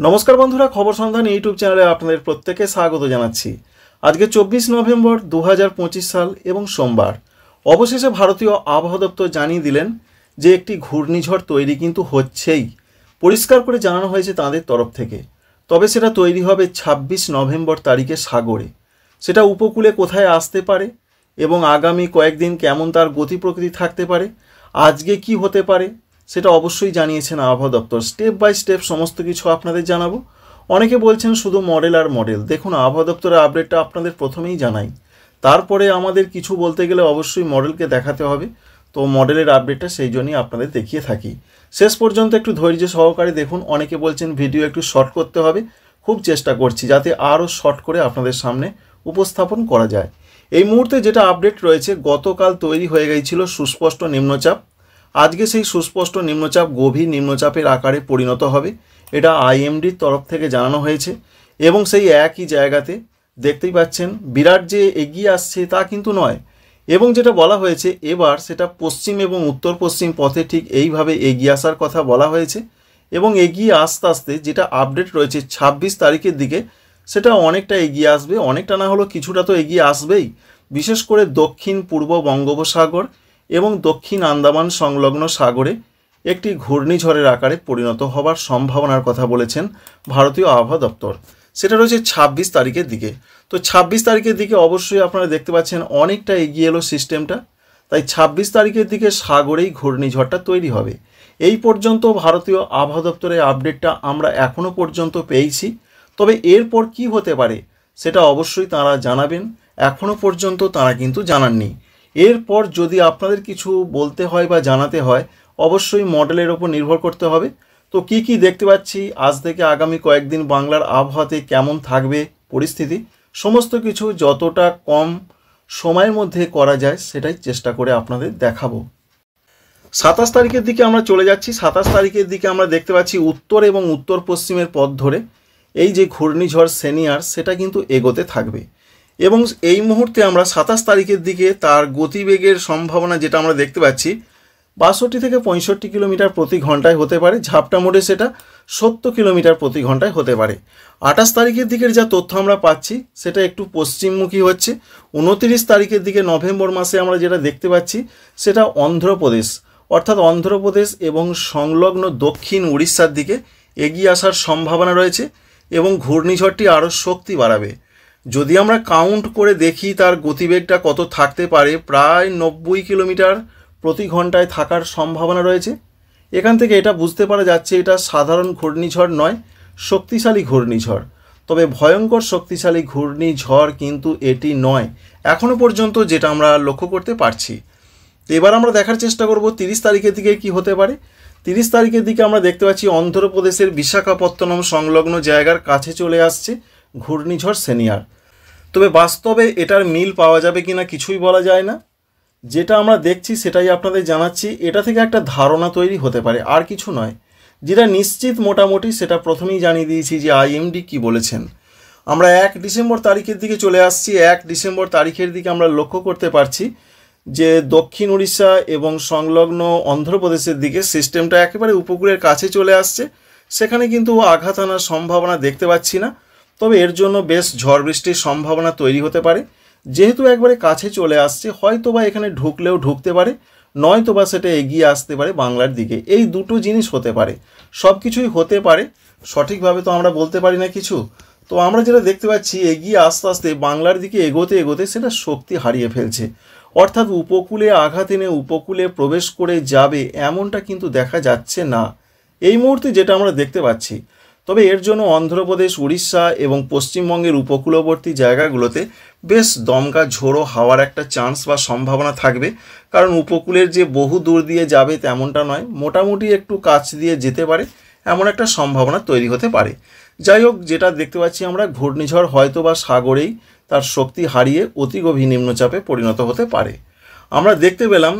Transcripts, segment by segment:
নমস্কার বন্ধুরা, খবর সন্ধান ইউটিউব চ্যানেলে আপনাদের প্রত্যেককে স্বাগত জানাচ্ছি। আজকে 24 নভেম্বর 2025 সাল এবং সোমবার। অবশেষে ভারতীয় আবহাওয়া দপ্তর জানিয়ে দিলেন যে একটি ঘূর্ণিঝড় তৈরি কিন্তু হচ্ছেই। পরিষ্কার করে জানানো হয়েছে তাদের তরফ থেকে। তবে সেটা তৈরি হবে 26 নভেম্বর তারিখে সাগরে। সেটা উপকূলে কোথায় আসতে পারে এবং আগামী কয়েকদিন কেমন তার গতি প্রকৃতি থাকতে পারে, আজকে কি হতে পারে সেটা অবশ্যই জানিয়েছেন আবহাওয়া দপ্তর। স্টেপ বাই স্টেপ সমস্ত কিছু আপনাদের জানাবো। অনেকে বলছেন শুধু মডেল আর মডেল। দেখুন, আবহাওয়া দপ্তরের আপডেটটা আপনাদের প্রথমেই জানাই, তারপরে আমাদের কিছু বলতে গেলে অবশ্যই মডেলকে দেখাতে হবে। তো মডেলের আপডেটটা সেই জন্যই আপনাদের দেখিয়ে থাকি। শেষ পর্যন্ত একটু ধৈর্য সহকারে দেখুন। অনেকে বলছেন ভিডিও একটু শর্ট করতে হবে, খুব চেষ্টা করছি যাতে আরও শর্ট করে আপনাদের সামনে উপস্থাপন করা যায়। এই মুহূর্তে যেটা আপডেট রয়েছে, গতকাল তৈরি হয়ে গিয়েছিল সুস্পষ্ট নিম্নচাপ। আজকে সেই সুস্পষ্ট নিম্নচাপ গভীর নিম্নচাপের আকারে পরিণত হবে, এটা আইএমডির তরফ থেকে জানানো হয়েছে। এবং সেই একই জায়গাতে দেখতেই পাচ্ছেন বিরাট যে এগিয়ে আসছে তা কিন্তু নয়। এবং যেটা বলা হয়েছে এবার সেটা পশ্চিম এবং উত্তর পশ্চিম পথে ঠিক এইভাবে এগিয়ে আসার কথা বলা হয়েছে। এবং এগিয়ে আস্তে আস্তে যেটা আপডেট রয়েছে 26 তারিখের দিকে সেটা অনেকটা এগিয়ে আসবে, অনেকটা না হলেও কিছুটা তো এগিয়ে আসবেই। বিশেষ করে দক্ষিণ পূর্ব বঙ্গোপসাগর এবং দক্ষিণ আন্দামান সংলগ্ন সাগরে একটি ঘূর্ণিঝড়ের আকারে পরিণত হবার সম্ভাবনার কথা বলেছেন ভারতীয় আবহাওয়া দপ্তর। সেটা রয়েছে 26 তারিখের দিকে। তো 26 তারিখের দিকে অবশ্যই আপনারা দেখতে পাচ্ছেন অনেকটা এগিয়ে এলো সিস্টেমটা। তাই 26 তারিখের দিকে সাগরেই ঘূর্ণিঝড়টা তৈরি হবে। এই পর্যন্ত ভারতীয় আবহাওয়া দপ্তরের আপডেটটা আমরা এখনও পর্যন্ত পেয়েছি। তবে এরপর কি হতে পারে সেটা অবশ্যই তারা জানাবেন। এখনও পর্যন্ত তারা কিন্তু জানাননি। এরপর যদি আপনাদের কিছু বলতে হয় বা জানাতে হয়, অবশ্যই মডেলের ওপর নির্ভর করতে হবে। তো কি কি দেখতে পাচ্ছি আজ থেকে আগামী কয়েকদিন বাংলার আবহাওয়াতে কেমন থাকবে পরিস্থিতি, সমস্ত কিছু যতটা কম সময়ের মধ্যে করা যায় সেটাই চেষ্টা করে আপনাদের দেখাবো। 27 তারিখের দিকে আমরা চলে যাচ্ছি। 27 তারিখের দিকে আমরা দেখতে পাচ্ছি উত্তর এবং উত্তর পশ্চিমের পথ ধরে এই যে ঘূর্ণিঝড় সেনিয়ার সেটা কিন্তু এগোতে থাকবে। এবং এই মুহূর্তে আমরা 27 তারিখের দিকে তার গতিবেগের সম্ভাবনা যেটা আমরা দেখতে পাচ্ছি 62 থেকে 65 কিলোমিটার প্রতি ঘন্টায় হতে পারে। ঝাপটা মোডে সেটা 70 কিলোমিটার প্রতি ঘন্টায় হতে পারে। 28 তারিখের দিকের যা তথ্য আমরা পাচ্ছি সেটা একটু পশ্চিমমুখী হচ্ছে। 29 তারিখের দিকে নভেম্বর মাসে আমরা যেটা দেখতে পাচ্ছি সেটা অন্ধ্রপ্রদেশ, অর্থাৎ অন্ধ্রপ্রদেশ এবং সংলগ্ন দক্ষিণ উড়িষ্যার দিকে এগিয়ে আসার সম্ভাবনা রয়েছে এবং ঘূর্ণিঝড়টি আরও শক্তি বাড়াবে। যদি আমরা কাউন্ট করে দেখি তার গতিবেগটা কত থাকতে পারে, প্রায় 90 কিলোমিটার প্রতি ঘন্টায় থাকার সম্ভাবনা রয়েছে। এখান থেকে এটা বুঝতে পারা যাচ্ছে এটা সাধারণ ঘূর্ণিঝড় নয়, শক্তিশালী ঘূর্ণিঝড়। তবে ভয়ঙ্কর শক্তিশালী ঘূর্ণিঝড় কিন্তু এটি নয় এখনও পর্যন্ত, যেটা আমরা লক্ষ্য করতে পারছি। এবার আমরা দেখার চেষ্টা করব 30 তারিখের দিকে কি হতে পারে। 30 তারিখের দিকে আমরা দেখতে পাচ্ছি অন্ধ্রপ্রদেশের বিশাখাপত্তনম সংলগ্ন জায়গার কাছে চলে আসছে ঘূর্ণিঝড় সেনিয়ার। তবে বাস্তবে এটার মিল পাওয়া যাবে কিনা কিছুই বলা যায় না। যেটা আমরা দেখছি সেটাই আপনাদের জানাচ্ছি। এটা থেকে একটা ধারণা তৈরি হতে পারে, আর কিছু নয়। যেটা নিশ্চিত মোটামুটি সেটা প্রথমেই জানিয়ে দিয়েছি যে আইএমডি কি বলেছেন। আমরা 1 ডিসেম্বর তারিখের দিকে চলে আসছি। 1 ডিসেম্বর তারিখের দিকে আমরা লক্ষ্য করতে পারছি যে দক্ষিণ উড়িষ্যা এবং সংলগ্ন অন্ধ্রপ্রদেশের দিকে সিস্টেমটা একেবারে উপকূলের কাছে চলে আসছে। সেখানে কিন্তু আঘাত আনার সম্ভাবনা দেখতে পাচ্ছি না। তবে এর জন্য বেশ ঝড় বৃষ্টির সম্ভাবনা তৈরি হতে পারে। যেহেতু একবারে কাছে চলে আসছে, হয়তোবা এখানে ঢুকলেও ঢুকতে পারে, নয়তোবা সেটা এগিয়ে আসতে পারে বাংলার দিকে। এই দুটো জিনিস হতে পারে, সব কিছুই হতে পারে। সঠিকভাবে তো আমরা বলতে পারি না কিছু। তো আমরা যেটা দেখতে পাচ্ছি এগিয়ে আস্তে আস্তে বাংলার দিকে এগোতে এগোতে সেটা শক্তি হারিয়ে ফেলছে। অর্থাৎ উপকূলে আঘাত এনে উপকূলে প্রবেশ করে যাবে এমনটা কিন্তু দেখা যাচ্ছে না এই মুহূর্তে, যেটা আমরা দেখতে পাচ্ছি। তবে এর জন্য অন্ধ্রপ্রদেশ, উড়িষ্যা এবং পশ্চিমবঙ্গের উপকূলবর্তী জায়গাগুলোতে বেশ দমকা ঝোড়ো হাওয়ার একটা চান্স বা সম্ভাবনা থাকবে। কারণ উপকূলের যে বহু দূর দিয়ে যাবে তেমনটা নয়, মোটামুটি একটু কাছ দিয়ে যেতে পারে এমন একটা সম্ভাবনা তৈরি হতে পারে। যাই হোক, যেটা দেখতে পাচ্ছি আমরা ঘূর্ণিঝড় হয়তো বা সাগরেই তার শক্তি হারিয়ে অতি গভীর নিম্নচাপে পরিণত হতে পারে। আমরা দেখতে পেলাম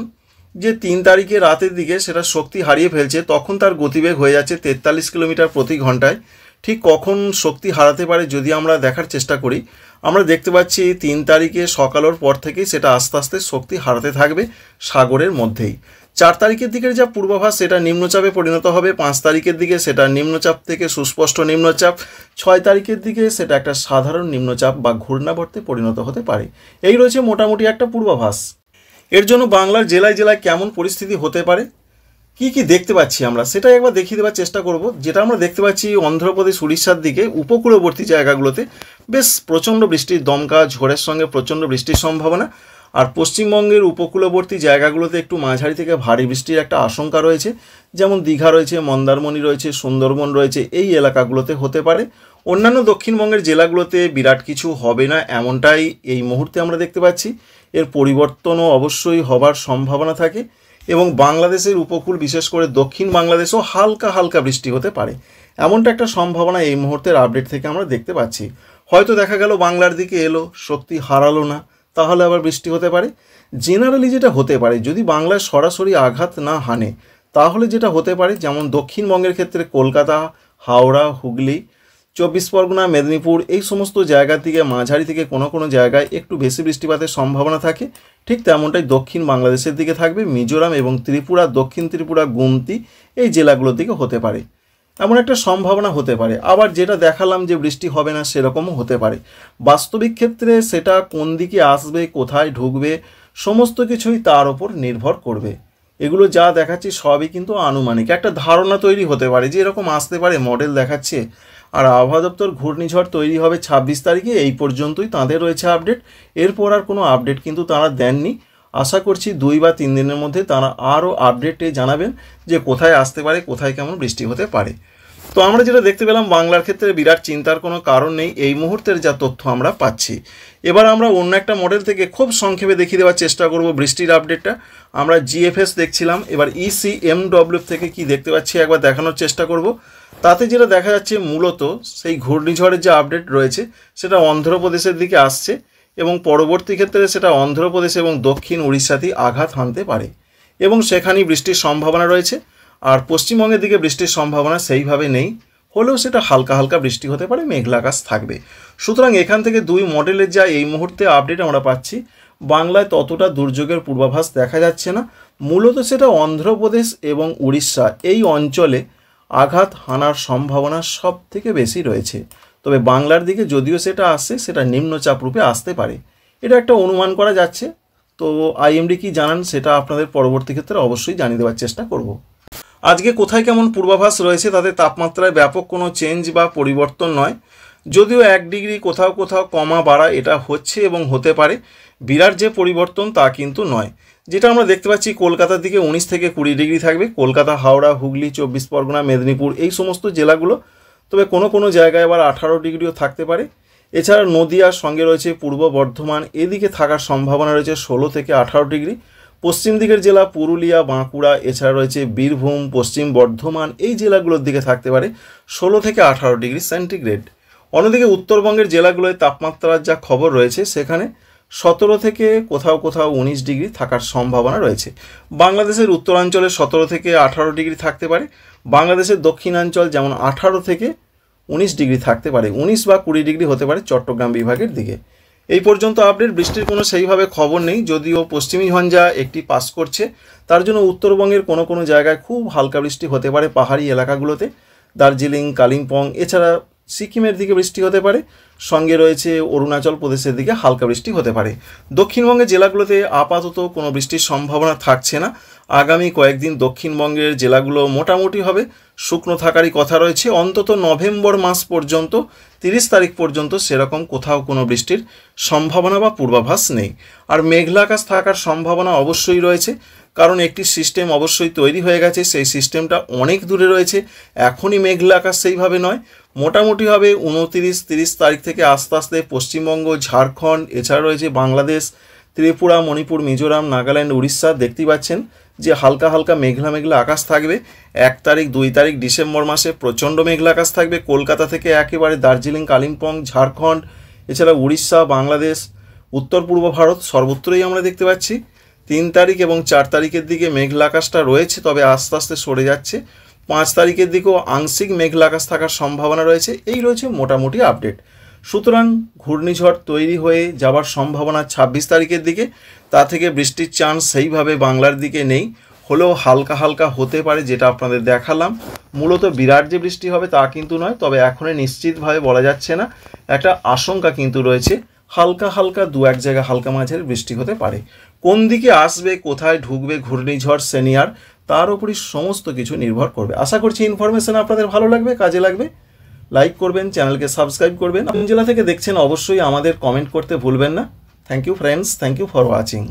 যে 3 তারিখে রাতের দিকে সেটা শক্তি হারিয়ে ফেলছে, তখন তার গতিবেগ হয়ে যাচ্ছে 43 কিলোমিটার প্রতি ঘন্টায়। ঠিক কখন শক্তি হারাতে পারে যদি আমরা দেখার চেষ্টা করি, আমরা দেখতে পাচ্ছি 3 তারিখে সকালের পর থেকেই সেটা আস্তে আস্তে শক্তি হারাতে থাকবে সাগরের মধ্যেই। 4 তারিখের দিকের যা পূর্বাভাস সেটা নিম্নচাপে পরিণত হবে, 5 তারিখের দিকে সেটা নিম্নচাপ থেকে সুস্পষ্ট নিম্নচাপ, 6 তারিখের দিকে সেটা একটা সাধারণ নিম্নচাপ বা ঘূর্ণাবর্তে পরিণত হতে পারে। এই রয়েছে মোটামুটি একটা পূর্বাভাস। এর জন্য বাংলার জেলায় জেলায় কেমন পরিস্থিতি হতে পারে, কি কি দেখতে পাচ্ছি আমরা সেটাই একবার দেখিয়ে দেওয়ার চেষ্টা করব। যেটা আমরা দেখতে পাচ্ছি অন্ধ্রপ্রদেশ উড়িষ্যার দিকে উপকূলবর্তী জায়গাগুলোতে বেশ প্রচণ্ড বৃষ্টির দমকা ঝড়ের সঙ্গে প্রচণ্ড বৃষ্টির সম্ভাবনা, আর পশ্চিমবঙ্গের উপকূলবর্তী জায়গাগুলোতে একটু মাঝারি থেকে ভারী বৃষ্টির একটা আশঙ্কা রয়েছে, যেমন দীঘা রয়েছে, মন্দারমণি রয়েছে, সুন্দরবন রয়েছে, এই এলাকাগুলোতে হতে পারে। অন্যান্য দক্ষিণবঙ্গের জেলাগুলোতে বিরাট কিছু হবে না এমনটাই এই মুহূর্তে আমরা দেখতে পাচ্ছি। এর পরিবর্তনও অবশ্যই হবার সম্ভাবনা থাকে এবং বাংলাদেশের উপকূল বিশেষ করে দক্ষিণ বাংলাদেশেও হালকা হালকা বৃষ্টি হতে পারে, এমনটা একটা সম্ভাবনা এই মুহূর্তের আপডেট থেকে আমরা দেখতে পাচ্ছি। হয়তো দেখা গেল বাংলার দিকে এলো, শক্তি হারালো না, তাহলে আবার বৃষ্টি হতে পারে। জেনারেলি যেটা হতে পারে, যদি বাংলায় সরাসরি আঘাত না হানে, তাহলে যেটা হতে পারে, যেমন দক্ষিণবঙ্গের ক্ষেত্রে কলকাতা, হাওড়া, হুগলি, 24 পরগনা, মেদিনীপুর এই সমস্ত জায়গার দিকে মাঝারি থেকে কোনো কোনো জায়গায় একটু বেশি বৃষ্টিপাতের সম্ভাবনা থাকে, ঠিক তেমনটাই দক্ষিণ বাংলাদেশের দিকে থাকবে। মিজোরাম এবং ত্রিপুরা, দক্ষিণ ত্রিপুরা, গুমতি এই জেলাগুলোর দিকে হতে পারে, এমন একটা সম্ভাবনা হতে পারে। আবার যেটা দেখালাম যে বৃষ্টি হবে না, সেরকমও হতে পারে। বাস্তবিক ক্ষেত্রে সেটা কোন দিকে আসবে, কোথায় ঢুকবে, সমস্ত কিছুই তার ওপর নির্ভর করবে। এগুলো যা দেখাচ্ছি সবই কিন্তু আনুমানিক, একটা ধারণা তৈরি হতে পারে যে এরকম আসতে পারে, মডেল দেখাচ্ছে। আর আবহাওয়া দপ্তর ঘূর্ণিঝড় তৈরি হবে 26 তারিখে, এই পর্যন্তই তাদের রয়েছে আপডেট। এরপর আর কোনো আপডেট কিন্তু তারা দেননি। আশা করছি 2 বা 3 দিনের মধ্যে তারা আরও আপডেটে জানাবেন যে কোথায় আসতে পারে, কোথায় কেমন বৃষ্টি হতে পারে। তো আমরা যেটা দেখতে পেলাম, বাংলার ক্ষেত্রে বিরাট চিন্তার কোনো কারণ নেই এই মুহূর্তের যা তথ্য আমরা পাচ্ছি। এবার আমরা অন্য একটা মডেল থেকে খুব সংক্ষেপে দেখিয়ে দেওয়ার চেষ্টা করব বৃষ্টির আপডেটটা। আমরা জিএফএস দেখছিলাম, এবার ইসিএমডব্লিউ থেকে কি দেখতে পাচ্ছি একবার দেখানোর চেষ্টা করব। তাতে যেটা দেখা যাচ্ছে, মূলত সেই ঘূর্ণিঝড়ের যে আপডেট রয়েছে সেটা অন্ধ্রপ্রদেশের দিকে আসছে এবং পরবর্তী ক্ষেত্রে সেটা অন্ধ্রপ্রদেশ এবং দক্ষিণ উড়িষ্যাতেই আঘাত হানতে পারে এবং সেখানেই বৃষ্টির সম্ভাবনা রয়েছে। আর পশ্চিমবঙ্গের দিকে বৃষ্টির সম্ভাবনা সেইভাবে নেই, হলেও সেটা হালকা হালকা বৃষ্টি হতে পারে, মেঘলা আকাশ থাকবে। সুতরাং এখান থেকে 2 মডেলের যা এই মুহূর্তে আপডেট আমরা পাচ্ছি, বাংলায় ততটা দুর্যোগের পূর্বাভাস দেখা যাচ্ছে না। মূলত সেটা অন্ধ্রপ্রদেশ এবং উড়িষ্যা এই অঞ্চলে আঘাত হানার সম্ভাবনা সব থেকে বেশি রয়েছে। তবে বাংলার দিকে যদিও সেটা আসে, সেটা নিম্নচাপ রূপে আসতে পারে, এটা একটা অনুমান করা যাচ্ছে। তো আইএমডি কি জানান সেটা আপনাদের পরবর্তী ক্ষেত্রে অবশ্যই জানিয়ে দেওয়ার চেষ্টা করব। আজকে কোথায় কেমন পূর্বাভাস রয়েছে, তাতে তাপমাত্রায় ব্যাপক কোনো চেঞ্জ বা পরিবর্তন নয়, যদিও 1 ডিগ্রি কোথাও কোথাও কমা বাড়া এটা হচ্ছে এবং হতে পারে, বিরাট যে পরিবর্তন তা কিন্তু নয়। যেটা আমরা দেখতে পাচ্ছি, কলকাতার দিকে 19 থেকে 20 ডিগ্রি থাকবে, কলকাতা, হাওড়া, হুগলি, 24 পরগনা, মেদিনীপুর এই সমস্ত জেলাগুলো। তবে কোনো কোনো জায়গায় আবার 18 ডিগ্রিও থাকতে পারে। এছাড়া নদিয়ার সঙ্গে রয়েছে পূর্ব বর্ধমান, এদিকে থাকার সম্ভাবনা রয়েছে 16 থেকে 18 ডিগ্রি। পশ্চিম দিকের জেলা পুরুলিয়া, বাঁকুড়া, এছাড়া রয়েছে বীরভূম, পশ্চিম বর্ধমান এই জেলাগুলোর দিকে থাকতে পারে 16 থেকে 18 ডিগ্রি সেন্টিগ্রেড। অন্যদিকে উত্তরবঙ্গের জেলাগুলোয় তাপমাত্রার যা খবর রয়েছে, সেখানে 17 থেকে কোথাও কোথাও 19 ডিগ্রি থাকার সম্ভাবনা রয়েছে। বাংলাদেশের উত্তরাঞ্চলে 17 থেকে 18 ডিগ্রি থাকতে পারে, বাংলাদেশের দক্ষিণাঞ্চল যেমন 18 থেকে 19 ডিগ্রি থাকতে পারে, 19 বা 20 ডিগ্রি হতে পারে চট্টগ্রাম বিভাগের দিকে। এই পর্যন্ত আপডেট, বৃষ্টির কোনো সেইভাবে খবর নেই, যদিও পশ্চিমী ঝঞ্ঝা একটি পাস করছে, তার জন্য উত্তরবঙ্গের কোনো কোনো জায়গায় খুব হালকা বৃষ্টি হতে পারে পাহাড়ি এলাকাগুলোতে, দার্জিলিং, কালিম্পং, এছাড়া সিকিমের দিকে বৃষ্টি হতে পারে, সঙ্গে রয়েছে অরুণাচল প্রদেশের দিকে হালকা বৃষ্টি হতে পারে। দক্ষিণবঙ্গের জেলাগুলোতে আপাতত কোনো বৃষ্টির সম্ভাবনা থাকছে না। আগামী কয়েকদিন দক্ষিণবঙ্গের জেলাগুলো মোটামুটি হবে, শুকনো থাকারই কথা রয়েছে। অন্তত নভেম্বর মাস পর্যন্ত, 30 তারিখ পর্যন্ত সেরকম কোথাও কোনো বৃষ্টির সম্ভাবনা বা পূর্বাভাস নেই। আর মেঘলা আকাশ থাকার সম্ভাবনা অবশ্যই রয়েছে, কারণ একটি সিস্টেম অবশ্যই তৈরি হয়ে গেছে, সেই সিস্টেমটা অনেক দূরে রয়েছে। এখনই মেঘলা আকাশ সেইভাবে নয়, মোটামুটি হবে 29-30 তারিখ থেকে আস্তে আস্তে পশ্চিমবঙ্গ, ঝাড়খণ্ড, এছাড়া রয়েছে বাংলাদেশ, ত্রিপুরা, মণিপুর, মিজোরাম, নাগাল্যান্ড, উড়িষ্যা, দেখতেই পাচ্ছেন যে হালকা হালকা মেঘলা মেঘলা আকাশ থাকবে। 1 তারিখ 2 তারিখ ডিসেম্বর মাসে প্রচণ্ড মেঘলা আকাশ থাকবে, কলকাতা থেকে একেবারে দার্জিলিং, কালিম্পং, ঝাড়খণ্ড, এছাড়া উড়িষ্যা, বাংলাদেশ, উত্তর পূর্ব ভারত সর্বত্রই আমরা দেখতে পাচ্ছি। 3 তারিখ এবং 4 তারিখের দিকে মেঘলা আকাশটা রয়েছে, তবে আস্তে আস্তে সরে যাচ্ছে। 5 তারিখের দিকেও আংশিক মেঘলা আকাশ থাকার সম্ভাবনা রয়েছে। এই রয়েছে মোটামুটি আপডেট। সুতরাং ঘূর্ণিঝড় তৈরি হয়ে যাবার সম্ভাবনা 26 তারিখের দিকে, তা থেকে বৃষ্টির চান্স সেইভাবে বাংলার দিকে নেই, হলেও হালকা হালকা হতে পারে, যেটা আপনাদের দেখালাম। মূলত বিরাট যে বৃষ্টি হবে তা কিন্তু নয়, তবে এখনই নিশ্চিতভাবে বলা যাচ্ছে না। একটা আশঙ্কা কিন্তু রয়েছে, হালকা হালকা দু এক জায়গায় হালকা মাঝারি বৃষ্টি হতে পারে। কোন দিকে আসবে, কোথায় ঢুকবে ঘূর্ণিঝড় সেনিয়ার, তার উপরই সমস্ত কিছু নির্ভর করবে। আশা করছি ইনফরমেশন আপনাদের ভালো লাগবে, কাজে লাগবে। লাইক করবেন, চ্যানেলকে সাবস্ক্রাইব করবেন। কোন জেলা থেকে দেখছেন অবশ্যই আমাদের কমেন্ট করতে ভুলবেন না। Thank you friends, thank you for watching.